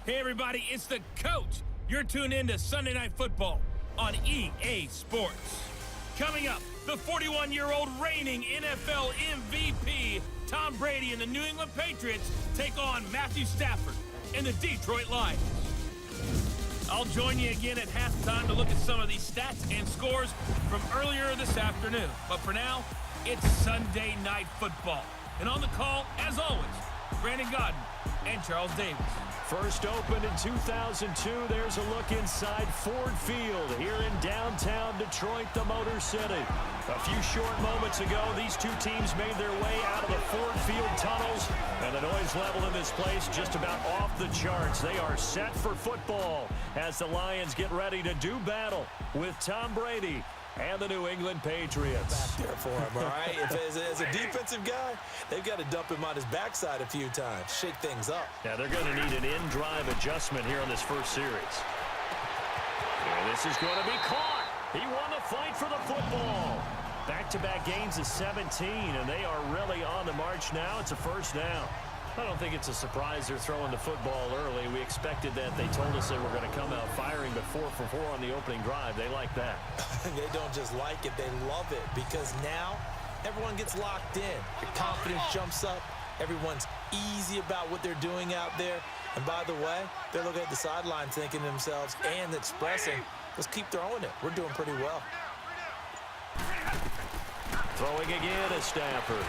Hey everybody, it's the coach. You're tuned in to Sunday Night Football on EA Sports. Coming up, the 41-year-old reigning NFL MVP, Tom Brady and the New England Patriots take on Matthew Stafford and the Detroit Lions. I'll join you again at halftime to look at some of these stats and scores from earlier this afternoon. But for now, it's Sunday Night Football. And on the call, as always, Brandon Godden and Charles Davis. First opened in 2002, there's a look inside Ford Field here in downtown Detroit, the Motor City. A few short moments ago, these two teams made their way out of the Ford Field tunnels, and the noise level in this place just about off the charts. They are set for football as the Lions get ready to do battle with Tom Brady and the New England Patriots. Back there for him, all right? As a defensive guy, they've got to dump him on his backside a few times, shake things up. Yeah, they're going to need an in-drive adjustment here on this first series. And this is going to be caught. He won the fight for the football. Back-to-back gains of 17, and they are really on the march now. It's a first down. I don't think it's a surprise they're throwing the football early. We expected that. They told us they were going to come out firing, but 4 for 4 on the opening drive. They like that. They don't just like it, they love it, because now everyone gets locked in. Your confidence jumps up. Everyone's easy about what they're doing out there. And by the way, they're looking at the sideline thinking to themselves and expressing, let's keep throwing it. We're doing pretty well. Throwing again is Stafford.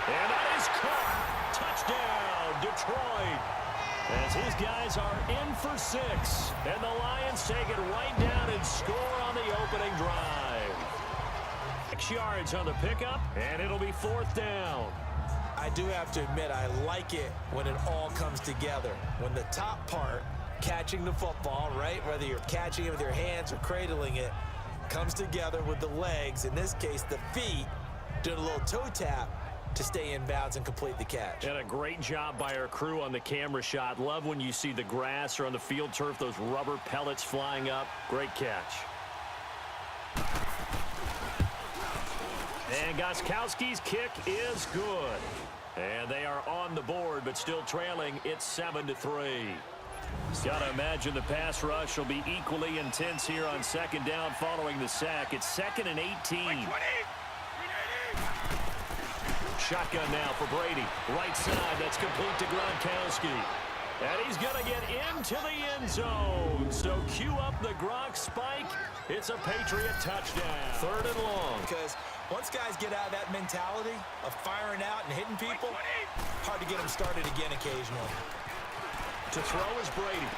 And that is caught. Touchdown, Detroit. As his guys are in for 6. And the Lions take it right down and score on the opening drive. 6 yards on the pickup, and it'll be 4th down. I do have to admit, I like it when it all comes together. When the top part, catching the football, right, whether you're catching it with your hands or cradling it, comes together with the legs, in this case the feet, doing a little toe tap to stay in bounds and complete the catch. And a great job by our crew on the camera shot. Love when you see the grass or on the field turf, those rubber pellets flying up. Great catch. And Gostkowski's kick is good. And they are on the board, but still trailing. It's 7-3. Got to imagine the pass rush will be equally intense here on 2nd down following the sack. It's 2nd and 18. Shotgun now for Brady. Right side, that's complete to Gronkowski. And he's going to get into the end zone. So cue up the Gronk spike. It's a Patriot touchdown. 3rd and long. Because once guys get out of that mentality of firing out and hitting people, hard to get them started again occasionally. To throw is Brady.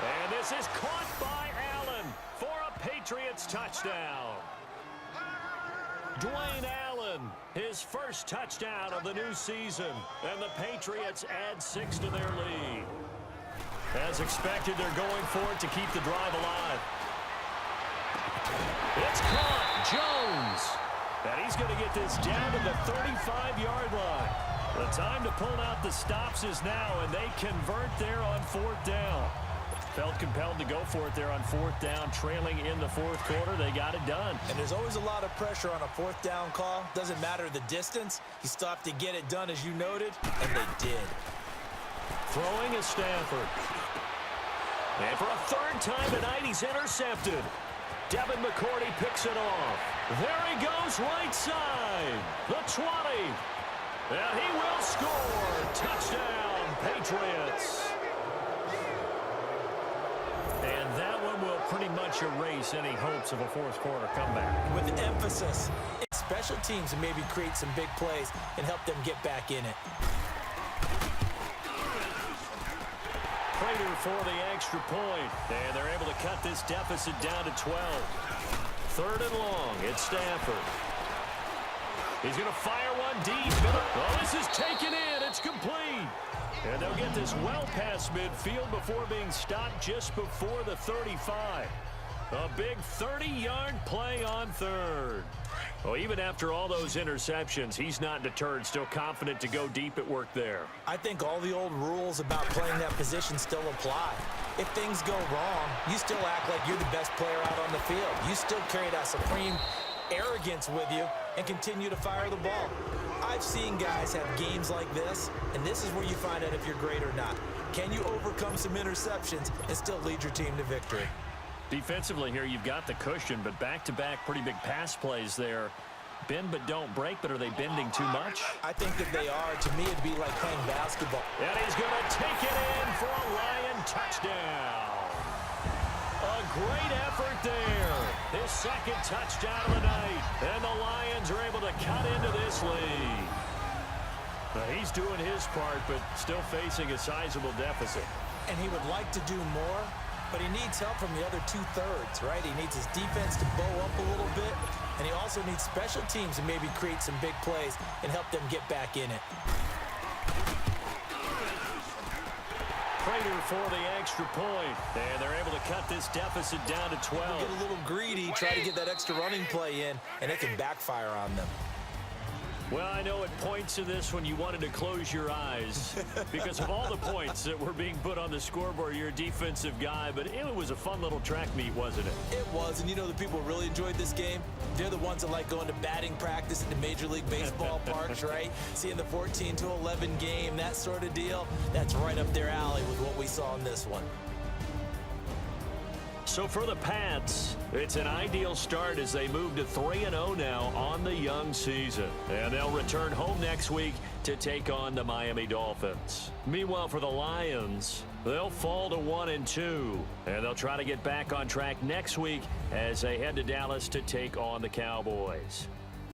And this is caught by Allen for a Patriots touchdown. Dwayne Allen, his first touchdown of the new season. And the Patriots add 6 to their lead. As expected, they're going for it to keep the drive alive. It's caught. Jones. And he's going to get this down to the 35-yard line. The time to pull out the stops is now, and they convert there on 4th down. Felt compelled to go for it there on 4th down, trailing in the 4th quarter. They got it done. And there's always a lot of pressure on a 4th down call. Doesn't matter the distance. You still have to get it done, as you noted, and they did. Throwing is Stafford. And for a 3rd time tonight, he's intercepted. Devin McCourty picks it off. There he goes, right side. The 20. And he will score. Touchdown, Patriots. And that one will pretty much erase any hopes of a 4th quarter comeback. With emphasis, special teams and maybe create some big plays and help them get back in it. Prater for the extra point. And they're able to cut this deficit down to 12. 3rd and long. It's Stafford. He's going to fire one deep. Oh, this is taken in. It's complete. And they'll get this well past midfield before being stopped just before the 35. A big 30-yard play on 3rd. Well, even after all those interceptions, he's not deterred, still confident to go deep at work there. I think all the old rules about playing that position still apply. If things go wrong, you still act like you're the best player out on the field. You still carry that supreme arrogance with you and continue to fire the ball. I I've seen guys have games like this, and this is where you find out if you're great or not. Can you overcome some interceptions and still lead your team to victory? Defensively here, you've got the cushion, but back-to-back pretty big pass plays there. Bend but don't break, but are they bending too much? I think that they are. To me, it'd be like playing basketball. And he's going to take it in for a Lion touchdown. A great effort there. His second touchdown of the night. And the Lions are able to cut into this lead. Now, he's doing his part, but still facing a sizable deficit. And he would like to do more, but he needs help from the other two-thirds, right? He needs his defense to bow up a little bit, and he also needs special teams to maybe create some big plays and help them get back in it. Prater for the extra point, and they're able to cut this deficit down to 12. Get a little greedy, try to get that extra running play in, and it can backfire on them. Well, I know at points in this when you wanted to close your eyes because of all the points that were being put on the scoreboard. You're a defensive guy, but it was a fun little track meet, wasn't it? It was, and you know the people who really enjoyed this game? They're the ones that like going to batting practice at the Major League Baseball parks, right? Seeing the 14-11 game, that sort of deal. That's right up their alley with what we saw in this one. So for the Pats, it's an ideal start as they move to 3-0 now on the young season. And they'll return home next week to take on the Miami Dolphins. Meanwhile, for the Lions, they'll fall to 1-2. And they'll try to get back on track next week as they head to Dallas to take on the Cowboys.